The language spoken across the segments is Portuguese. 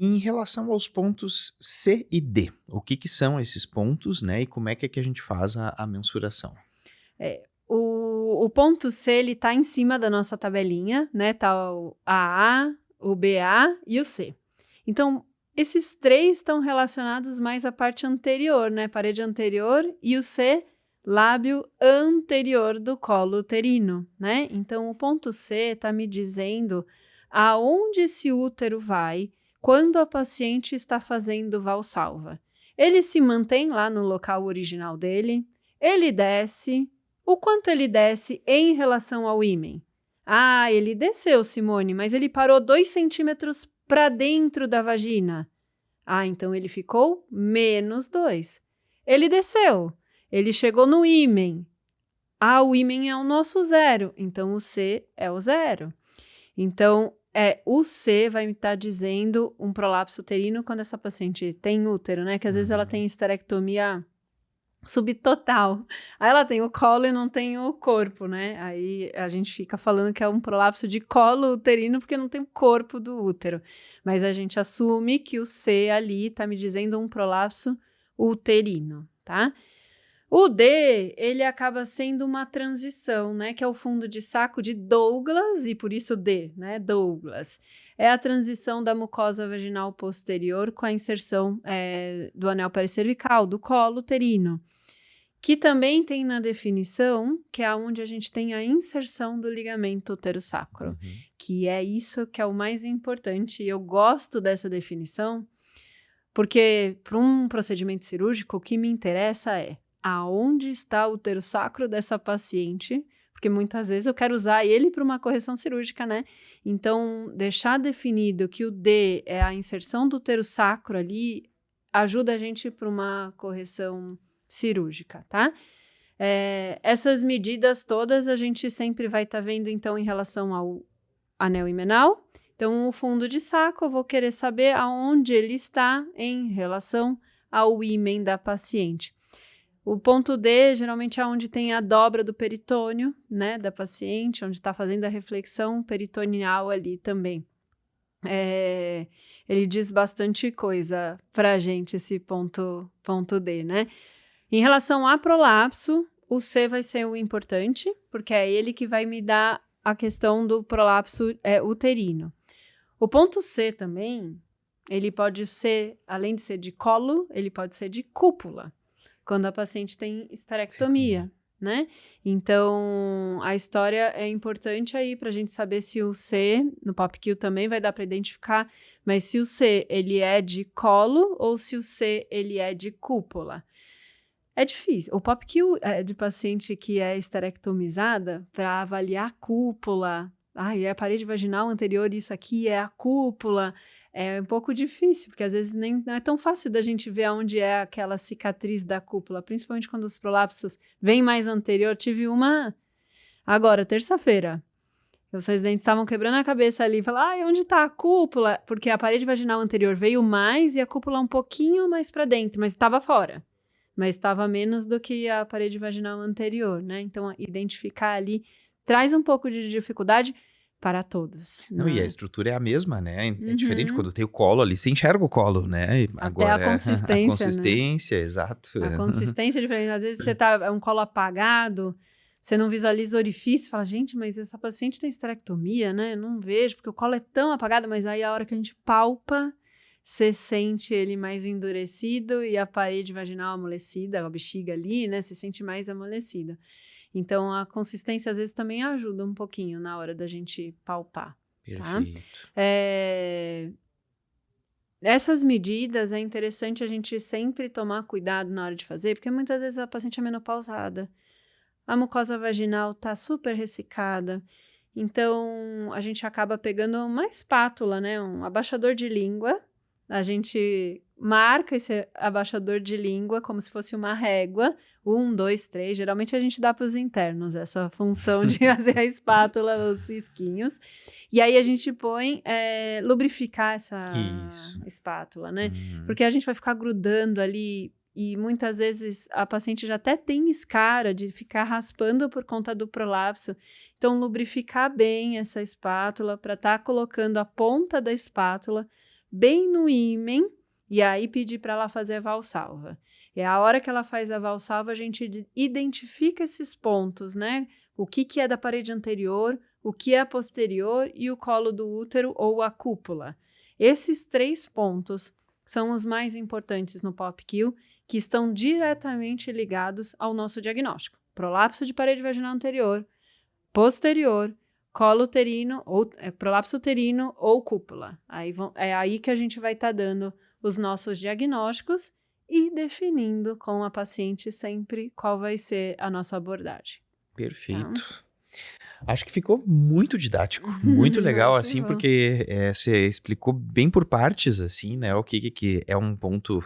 Em relação aos pontos C e D, o que que são esses pontos, né, e como é que a gente faz a mensuração? O ponto C, ele tá em cima da nossa tabelinha, né? Tá o AA, o BA e o C. Então, esses três estão relacionados mais à parte anterior, né? Parede anterior e o C, lábio anterior do colo uterino, né? Então, o ponto C tá me dizendo aonde esse útero vai quando a paciente está fazendo valsalva. Ele se mantém lá no local original dele, ele desce. O quanto ele desce em relação ao ímen? Ah, ele desceu, Simone, mas ele parou 2 centímetros para dentro da vagina. Ah, então ele ficou menos 2. Ele desceu, ele chegou no ímen. Ah, o ímen é o nosso zero, então o C é o zero. Então, o C vai me estar dizendo um prolapso uterino quando essa paciente tem útero, né? Que às vezes ela tem esterectomia subtotal. Aí ela tem o colo e não tem o corpo, né? Aí a gente fica falando que é um prolapso de colo uterino porque não tem o corpo do útero. Mas a gente assume que o C ali tá me dizendo um prolapso uterino, tá? O D, ele acaba sendo uma transição, né? Que é o fundo de saco de Douglas, e por isso D, né? Douglas. É a transição da mucosa vaginal posterior com a inserção do anel pericervical, do colo uterino. Que também tem na definição, que é onde a gente tem a inserção do ligamento uterosacro, que é isso que é o mais importante. E eu gosto dessa definição, porque para um procedimento cirúrgico, o que me interessa é aonde está o uterosacro dessa paciente, porque muitas vezes eu quero usar ele para uma correção cirúrgica, né? Então, deixar definido que o D é a inserção do uterosacro ali, ajuda a gente para uma correção cirúrgica, tá? Essas medidas todas a gente sempre vai estar vendo, então, em relação ao anel himenal. Então, o fundo de saco, eu vou querer saber aonde ele está em relação ao ímen da paciente. O ponto D, geralmente, é onde tem a dobra do peritônio, né, da paciente, onde está fazendo a reflexão peritoneal ali também. Ele diz bastante coisa pra gente, esse ponto D, né? Em relação a prolapso, o C vai ser o importante, porque é ele que vai me dar a questão do prolapso uterino. O ponto C também, ele pode ser, além de ser de colo, ele pode ser de cúpula, quando a paciente tem esterectomia, né? Então, a história é importante aí para a gente saber se o C, no POPQ também vai dar para identificar, mas se o C, ele é de colo ou se o C, ele é de cúpula. É difícil. O POPQ é de paciente que é esterectomizada para avaliar a cúpula. É a parede vaginal anterior, isso aqui é a cúpula. É um pouco difícil, porque às vezes não é tão fácil da gente ver onde é aquela cicatriz da cúpula, principalmente quando os prolapsos vêm mais anterior. Tive uma agora, terça-feira. Os residentes estavam quebrando a cabeça ali, falaram, onde está a cúpula? Porque a parede vaginal anterior veio mais e a cúpula um pouquinho mais para dentro, mas estava fora. Mas estava menos do que a parede vaginal anterior, né? Então, identificar ali traz um pouco de dificuldade para todos. Não, e a Né? estrutura é a mesma, né? É diferente quando tem o colo ali, você enxerga o colo, né? Até a Agora, a consistência, né? consistência, exato. A consistência é diferente. Às vezes você tá um colo apagado, você não visualiza o orifício, fala, gente, mas essa paciente tem esterectomia, né? Não vejo, porque o colo é tão apagado, mas aí a hora que a gente palpa, você sente ele mais endurecido e a parede vaginal amolecida, a bexiga ali, né? Você sente mais amolecida. Então, a consistência às vezes também ajuda um pouquinho na hora da gente palpar. Perfeito. Tá? Essas medidas é interessante a gente sempre tomar cuidado na hora de fazer, porque muitas vezes a paciente é menopausada, a mucosa vaginal está super ressecada, então a gente acaba pegando uma espátula, né, um abaixador de língua, a gente marca esse abaixador de língua como se fosse uma régua, 1, 2, 3, geralmente a gente dá para os internos essa função de fazer a espátula, os risquinhos, e aí a gente põe, lubrificar essa espátula, né, porque a gente vai ficar grudando ali, e muitas vezes a paciente já até tem escara de ficar raspando por conta do prolapso. Então, lubrificar bem essa espátula para estar colocando a ponta da espátula bem no ímen, e aí pedir para ela fazer a valsalva. É a hora que ela faz a valsalva, a gente identifica esses pontos, né? O que é da parede anterior, o que é a posterior e o colo do útero ou a cúpula. Esses 3 pontos são os mais importantes no POPQ, que estão diretamente ligados ao nosso diagnóstico. Prolapso de parede vaginal anterior, posterior, colo uterino, ou prolapso uterino ou cúpula. É aí que a gente vai estar dando os nossos diagnósticos e definindo com a paciente sempre qual vai ser a nossa abordagem. Perfeito. Acho que ficou muito didático, muito legal, assim, bom. porque você explicou bem por partes, assim, né, o que é um ponto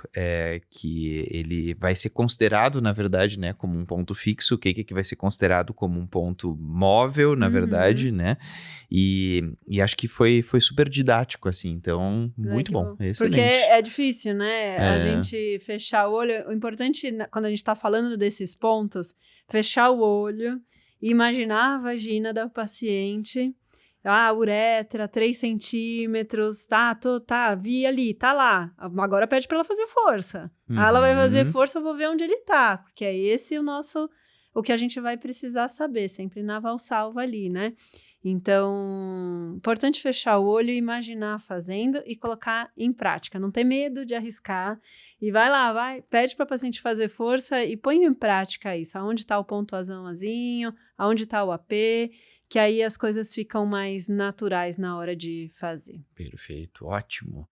que ele vai ser considerado, na verdade, né, como um ponto fixo, o que vai ser considerado como um ponto móvel, na verdade, né, e acho que foi super didático, assim, então, muito bom, excelente. Porque é difícil, né, a gente fechar o olho, o importante, quando a gente tá falando desses pontos, fechar o olho, imaginar a vagina da paciente, a uretra, 3 centímetros, vi ali, tá lá. Agora pede para ela fazer força. Ela vai fazer força, eu vou ver onde ele tá, porque é esse o que a gente vai precisar saber, sempre na valsalva ali, né? Então, importante fechar o olho, imaginar fazendo e colocar em prática. Não ter medo de arriscar. E vai lá, pede para a paciente fazer força e põe em prática isso. Aonde está o pontuaçãozinho, aonde está o AP, que aí as coisas ficam mais naturais na hora de fazer. Perfeito, ótimo.